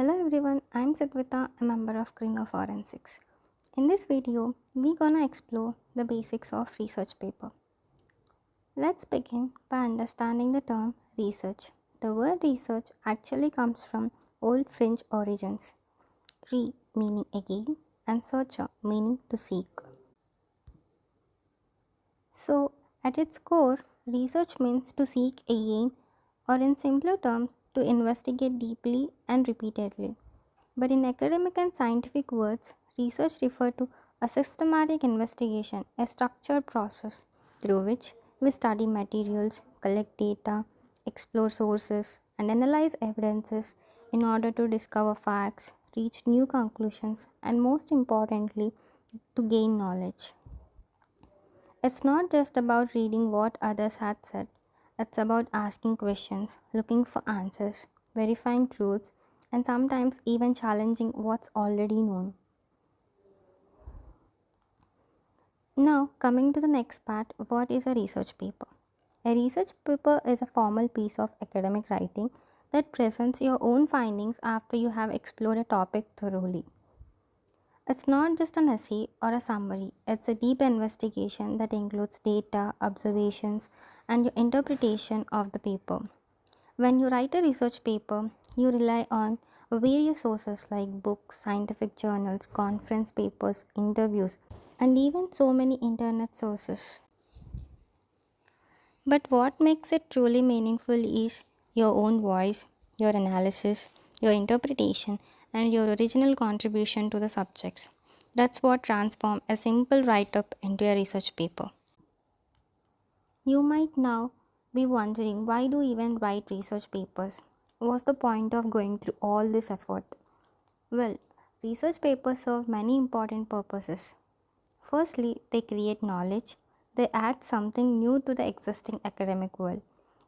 Hello everyone, I'm Sidhvita, a member of Krino Forensics. In this video, we're gonna explore the basics of research paper. Let's begin by understanding the term research. The word research actually comes from Old French origins. Re meaning again and searcher meaning to seek. So, at its core, research means to seek again, or in simpler terms, to investigate deeply and repeatedly. But in academic and scientific words, research refers to a systematic investigation, a structured process through which we study materials, collect data, explore sources, and analyze evidences in order to discover facts, reach new conclusions, and most importantly, to gain knowledge. It's not just about reading what others had said, it's about asking questions, looking for answers, verifying truths, and sometimes even challenging what's already known. Now, coming to the next part, what is a research paper? A research paper is a formal piece of academic writing that presents your own findings after you have explored a topic thoroughly. It's not just an essay or a summary, it's a deep investigation that includes data, observations, and your interpretation of the paper. When you write a research paper, you rely on various sources like books, scientific journals, conference papers, interviews, and even so many internet sources. But what makes it truly meaningful is your own voice, your analysis, your interpretation, and your original contribution to the subjects. That's what transforms a simple write up into a research paper. You might now be wondering, why do you even write research papers? What's the point of going through all this effort? Well, research papers serve many important purposes. Firstly, they create knowledge. They add something new to the existing academic world.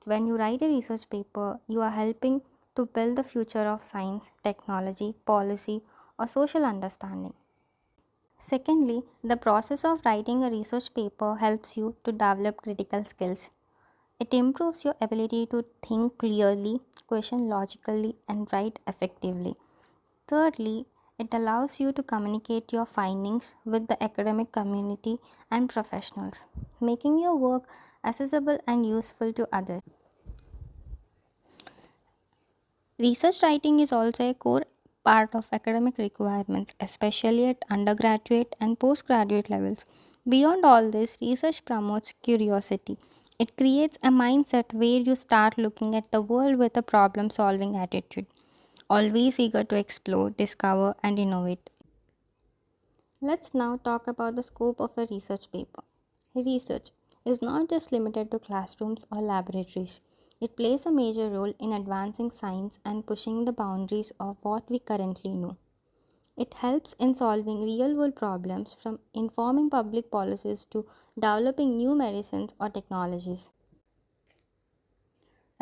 When you write a research paper, you are helping to build the future of science, technology, policy, or social understanding. Secondly, the process of writing a research paper helps you to develop critical skills. It improves your ability to think clearly, question logically, and write effectively. Thirdly, it allows you to communicate your findings with the academic community and professionals, making your work accessible and useful to others. Research writing is also a core part of academic requirements, especially at undergraduate and postgraduate levels. Beyond all this, research promotes curiosity. It creates a mindset where you start looking at the world with a problem solving attitude, always eager to explore, discover, and innovate. Let's now talk about the scope of a research paper. Research is not just limited to classrooms or laboratories. It plays a major role in advancing science and pushing the boundaries of what we currently know. It helps in solving real world problems, from informing public policies to developing new medicines or technologies.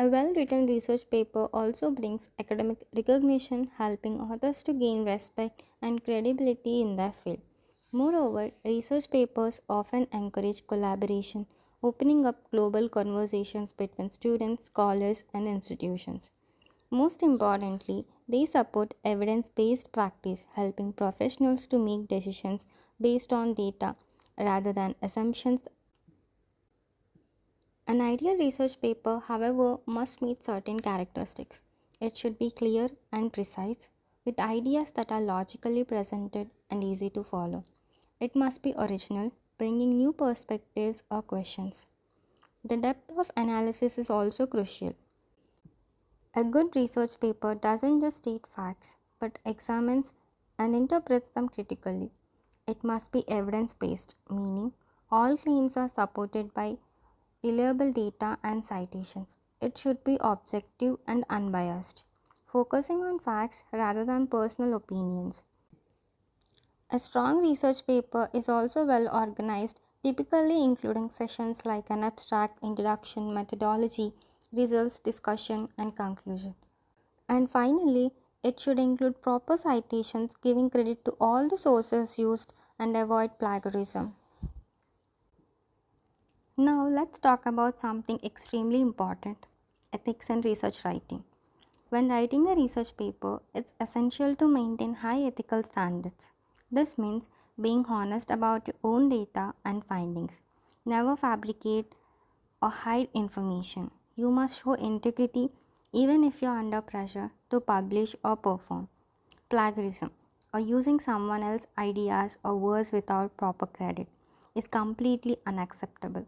A well written research paper also brings academic recognition, helping authors to gain respect and credibility in their field. Moreover, research papers often encourage collaboration, opening up global conversations between students, scholars, and institutions. Most importantly, they support evidence based practice, helping professionals to make decisions based on data rather than assumptions. An ideal research paper, however, must meet certain characteristics. It should be clear and precise, with ideas that are logically presented and easy to follow. It must be original, bringing new perspectives or questions. The depth of analysis is also crucial. A good research paper doesn't just state facts, but examines and interprets them critically. It must be evidence based, meaning all claims are supported by reliable data and citations. It should be objective and unbiased, focusing on facts rather than personal opinions. A strong research paper is also well organized, typically including sessions like an abstract, introduction, methodology, results, discussion, and conclusion. And finally, it should include proper citations, giving credit to all the sources used and avoid plagiarism. Now, let's talk about something extremely important: ethics in research writing. When writing a research paper, it's essential to maintain high ethical standards. This means being honest about your own data and findings. Never fabricate or hide information. You must show integrity even if you're under pressure to publish or perform. Plagiarism or using someone else's ideas or words without proper credit is completely unacceptable.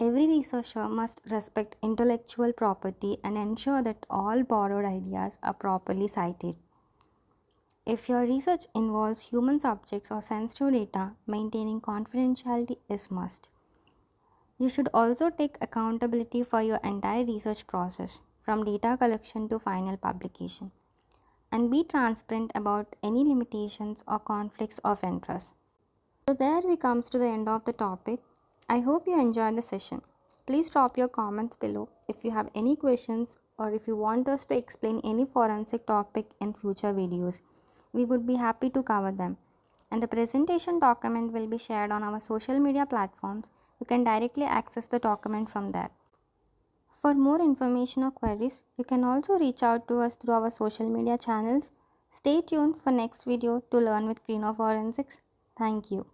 Every researcher must respect intellectual property and ensure that all borrowed ideas are properly cited. If your research involves human subjects or sensitive data, maintaining confidentiality is must. You should also take accountability for your entire research process, from data collection to final publication, and be transparent about any limitations or conflicts of interest. So there we comes to the end of the topic. I hope you enjoyed the session. Please drop your comments below if you have any questions or if you want us to explain any forensic topic in future videos. We would be happy to cover them. And the presentation document will be shared on our social media platforms. You can directly access the document from there. For more information or queries, you can also reach out to us through our social media channels. Stay tuned for next video to learn with Krino Forensics. Thank you.